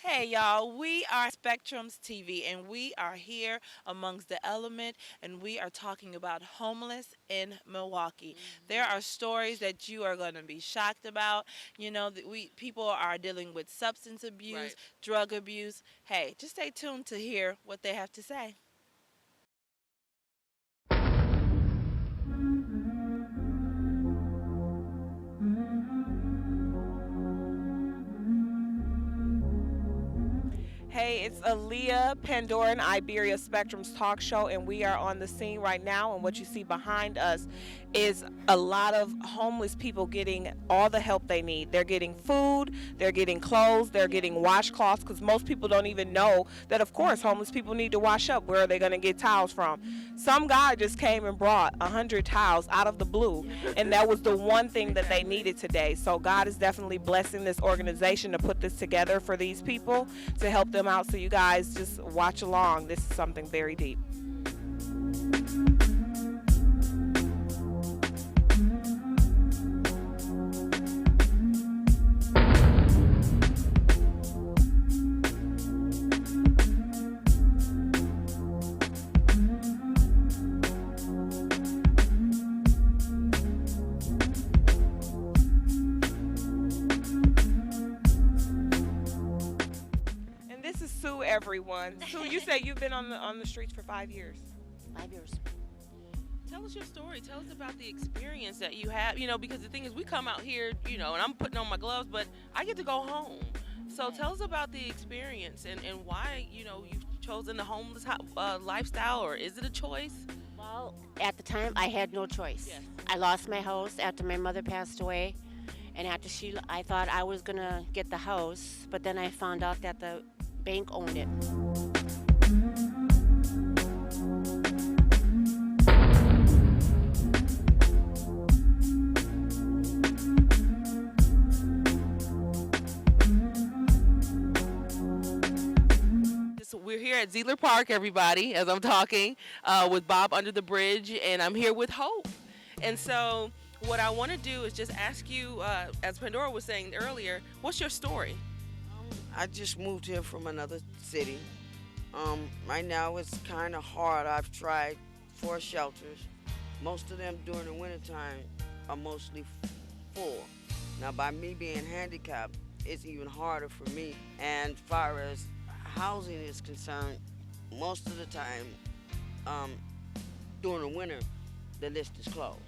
Hey y'all, we are Spectrums TV and we are here amongst the element and we are talking about homeless in Milwaukee. There are stories that you are going to be shocked about. You know, that we people are dealing with substance abuse, Right. drug abuse. Hey, just stay tuned to hear what they have to say. Hey, it's Aaliyah, Pandora, and Iberia Spectrum's talk show, and we are on the scene right now. And what you see behind us is a lot of homeless people getting all the help they need. They're getting food, they're getting clothes, they're getting washcloths, because most people don't even know that, of course, homeless people need to wash up. Where are they going to get towels from? Some guy just came and brought 100 towels out of the blue, and that was the one thing that they needed today. So God is definitely blessing this organization to put this together for these people to help them out. So you guys just watch along. This is something very deep. And this is Sue, everyone. Sue, you say you've been on the streets for 5 years. 5 years. Tell us your story. Tell us about the experience that you have. Because the thing is, we come out here, and I'm putting on my gloves, but I get to go home. So tell us about the experience and why, you've chosen the homeless lifestyle, or is it a choice? Well, at the time, I had no choice. Yes. I lost my house after my mother passed away, and after I thought I was gonna get the house, but then I found out that the bank owned it. So we're here at Zeidler Park, everybody, as I'm talking with Bob under the bridge, and I'm here with Hope. And so, what I want to do is just ask you, as Pandora was saying earlier, what's your story? I just moved here from another city. Right now it's kind of hard. I've tried 4 shelters. Most of them during the wintertime are mostly full. Now, by me being handicapped, it's even harder for me. And as far as housing is concerned, most of the time during the winter, the list is closed.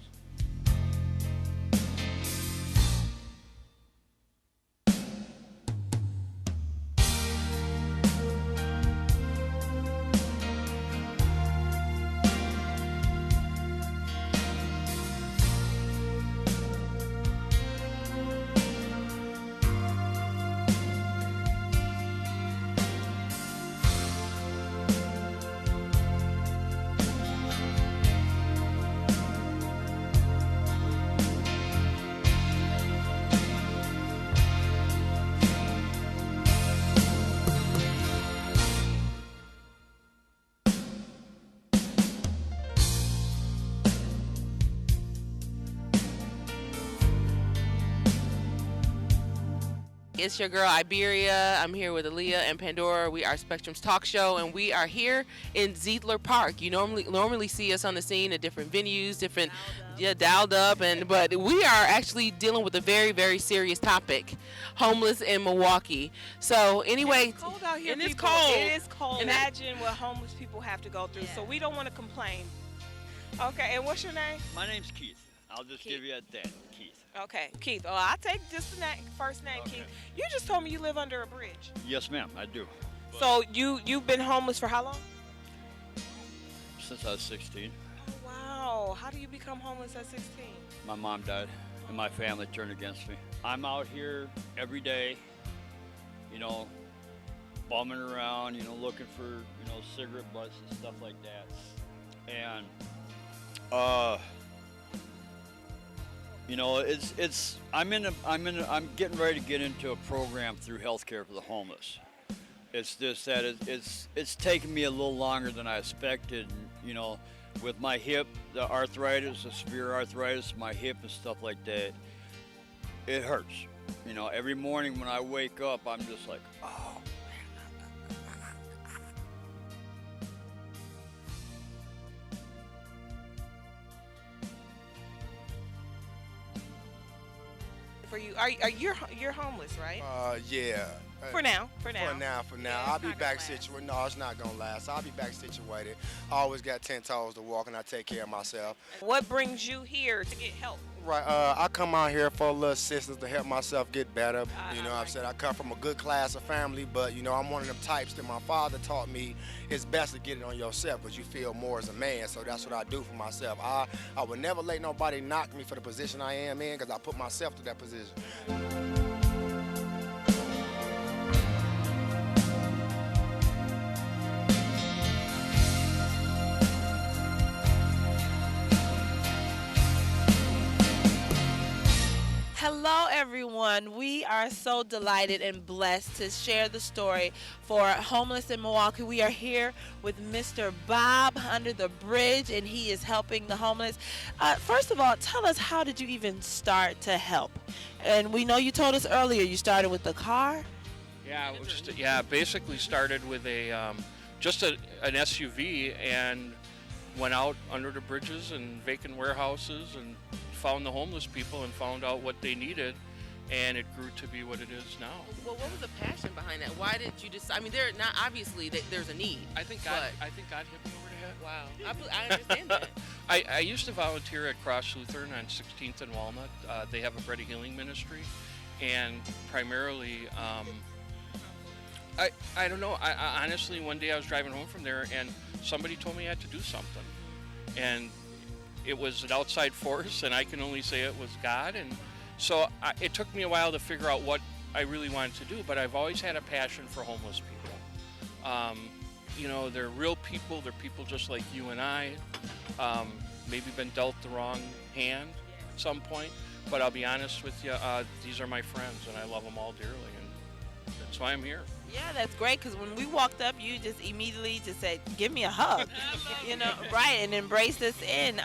It's your girl Iberia. I'm here with Aaliyah and Pandora. We are Spectrum's talk show, and we are here in Zeidler Park. You normally see us on the scene at different venues, different dialed up, but we are actually dealing with a very very serious topic: homeless in Milwaukee. So anyway, It's cold out here, and it's people. cold. It is cold. And Imagine what homeless people have to go through. So we don't want to complain. Okay, and what's your name? My name's Keith. I'll just Keith. give you at that, Keith. Okay, Keith. Oh, I'll take just the first name, Okay. Keith. You just told me you live under a bridge. Yes, ma'am, I do. But So you've been homeless for how long? since I was 16, Oh, wow. How do you become homeless at 16? my mom died, and my family turned against me. I'm out here every day, you know, bumming around, looking for, cigarette butts and stuff like that. And, I'm getting ready to get into a program through healthcare for the homeless. It's just that it's taken me a little longer than I expected. With my hip, the arthritis, the severe arthritis, my hip and stuff like that, it hurts. Every morning when I wake up, I'm just like, oh you're homeless, right? Yeah. For now. For now. Yeah, I'll it's be not back gonna last. situated. No, it's not gonna last. I'll be back situated. I always got 10 toes to walk, and I take care of myself. What brings you here to get help? Right. I come out here for a little assistance to help myself get better. You know, I I've said I come from a good class of family, but you know, I'm one of them types that my father taught me it's best to get it on yourself, but you feel more as a man. So that's what I do for myself. I would never let nobody knock me for the position I am in, because I put myself to that position. Hello, everyone. We are so delighted and blessed to share the story for homeless in Milwaukee. We are here with Mr. Bob under the bridge, and he is helping the homeless. First of all, tell us, how did you even start to help? And we know you told us earlier you started with the car. Yeah, it was basically started with an SUV and went out under the bridges and vacant warehouses and found the homeless people and found out what they needed, and it grew to be what it is now. Well, what was the passion behind that? Why did you decide? I mean, there's a need. I think God hit me over the head. Wow, I understand that. I used to volunteer at Cross Lutheran on 16th and Walnut. They have a bread and healing ministry, and primarily, I don't know. I honestly, one day I was driving home from there, and somebody told me I had to do something, and it was an outside force, and I can only say it was God. And so it took me a while to figure out what I really wanted to do, but I've always had a passion for homeless people. You know, they're real people. They're people just like you and I. Maybe been dealt the wrong hand at some point, but I'll be honest with you, these are my friends, and I love them all dearly, and that's why I'm here. Yeah, that's great, because when we walked up, you just immediately just said, give me a hug, right, and embraced us in.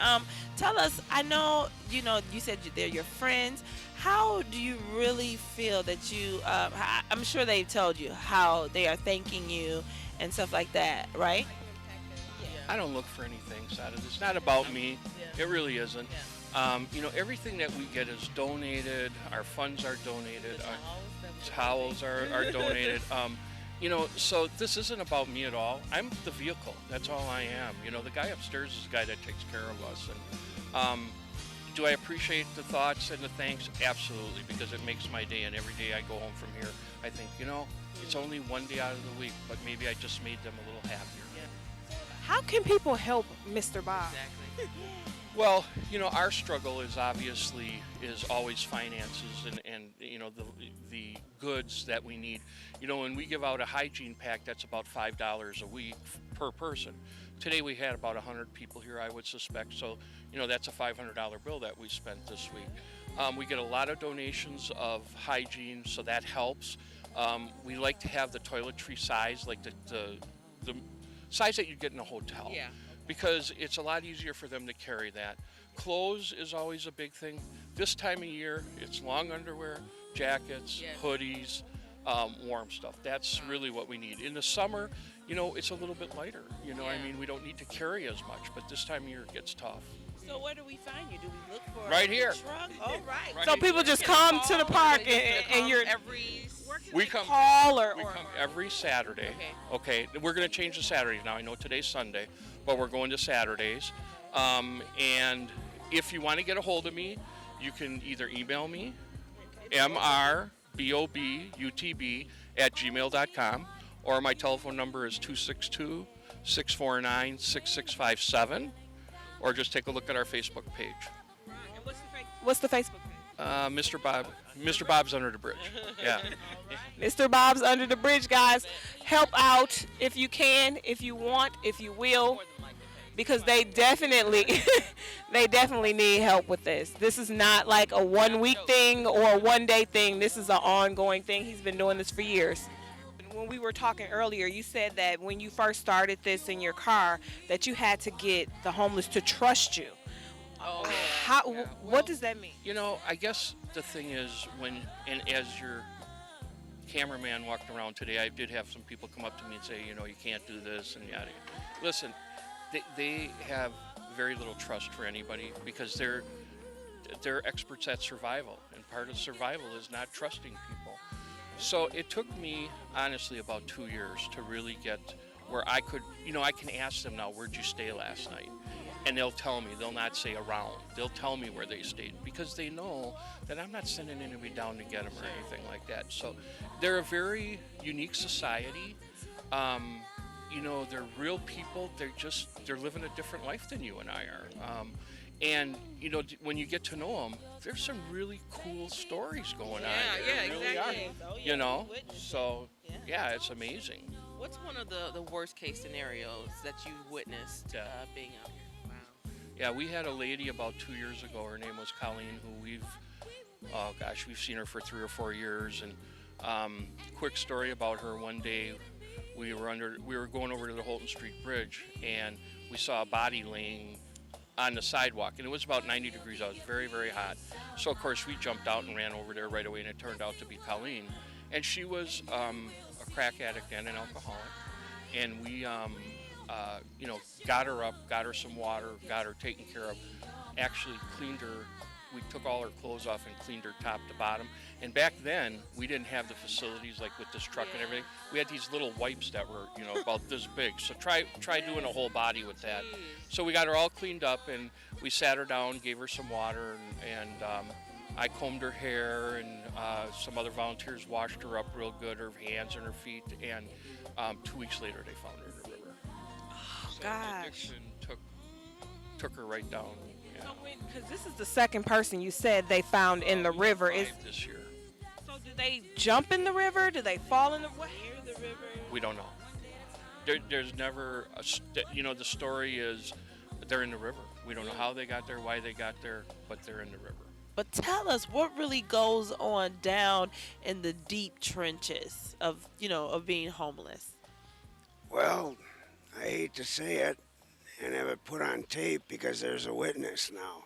Tell us, I know, you said they're your friends. How do you really feel that I'm sure they've told you how they are thanking you and stuff like that, right? I don't look for anything out of this. It's not about me. It really isn't. Everything that we get is donated. Our funds are donated. Towels are donated. So this isn't about me at all. I'm the vehicle. That's all I am. The guy upstairs is the guy that takes care of us. And do I appreciate the thoughts and the thanks? Absolutely, because it makes my day. And every day I go home from here, I think, it's only one day out of the week, but maybe I just made them a little happier. How can people help Mr. Bob? Exactly. Well, our struggle is always finances and the goods that we need. When we give out a hygiene pack, that's about $5 a week per person. Today we had about 100 people here, I would suspect. So, that's a $500 bill that we spent this week. We get a lot of donations of hygiene, so that helps. We like to have the toiletry size, like the size that you get in a hotel. Yeah. Because it's a lot easier for them to carry that. Clothes is always a big thing. This time of year, it's long underwear, jackets, Yes. hoodies, warm stuff. That's really what we need. In the summer, it's a little bit lighter. We don't need to carry as much, but this time of year it gets tough. So where do we find you? Do we look for Right a here. truck? Oh, right. So people just come to the park and you're We come call or every Saturday. Okay. Okay, we're going to change the Saturdays now. I know today's Sunday, but we're going to Saturdays. And if you want to get a hold of me, you can either email me, mrbobutb@gmail.com, or my telephone number is 262-649-6657, or just take a look at our Facebook page. what's the Facebook page? Mr. Bob's Under the Bridge. Yeah. Mr. Bob's Under the Bridge, guys. Help out if you can, if you want, if you will, because they definitely need help with this. This is not like a 1 week thing or a 1 day thing. This is an ongoing thing. He's been doing this for years. When we were talking earlier, you said that when you first started this in your car, that you had to get the homeless to trust you. Oh, What does that mean? I guess the thing is as your cameraman walked around today, I did have some people come up to me and say, you can't do this and yada. Listen, they have very little trust for anybody because they're experts at survival, and part of survival is not trusting people. So it took me honestly about 2 years to really get where I could, I can ask them now, where'd you stay last night? And they'll tell me. They'll not say around. They'll tell me where they stayed because they know that I'm not sending anybody down to get them or anything like that. So they're a very unique society. They're real people. They're living a different life than you and I are. And when you get to know them, there's some really cool stories going on. Yeah, There really exactly. are. So yeah, it's amazing. What's one of the worst case scenarios that you witnessed being out here? Wow. Yeah, we had a lady about 2 years ago. Her name was Colleen, who we've seen her for 3 or 4 years. And quick story about her. One day, we were going over to the Holton Street Bridge, and we saw a body laying on the sidewalk, and it was about 90 degrees out. It was very, very hot. So of course we jumped out and ran over there right away, and it turned out to be Colleen, and she was a crack addict and an alcoholic. And we, got her up, got her some water, got her taken care of, actually cleaned her. We took all her clothes off and cleaned her top to bottom. And back then, we didn't have the facilities like with this truck and everything. We had these little wipes that were, about this big. So try doing a whole body with that. So we got her all cleaned up, and we sat her down, gave her some water, and I combed her hair, and some other volunteers washed her up real good, her hands and her feet. And 2 weeks later, they found her in the river. Oh, So gosh. addiction took her right down. Yeah. Because this is the second person you said they found in the river. Is 5 this year. so? Do they jump in the river? Do they fall in the? What? Near the river. We don't know. There's never the story is they're in the river. We don't know how they got there, why they got there, but they're in the river. But tell us what really goes on down in the deep trenches of being homeless. Well, I hate to say it and have it put on tape because there's a witness now.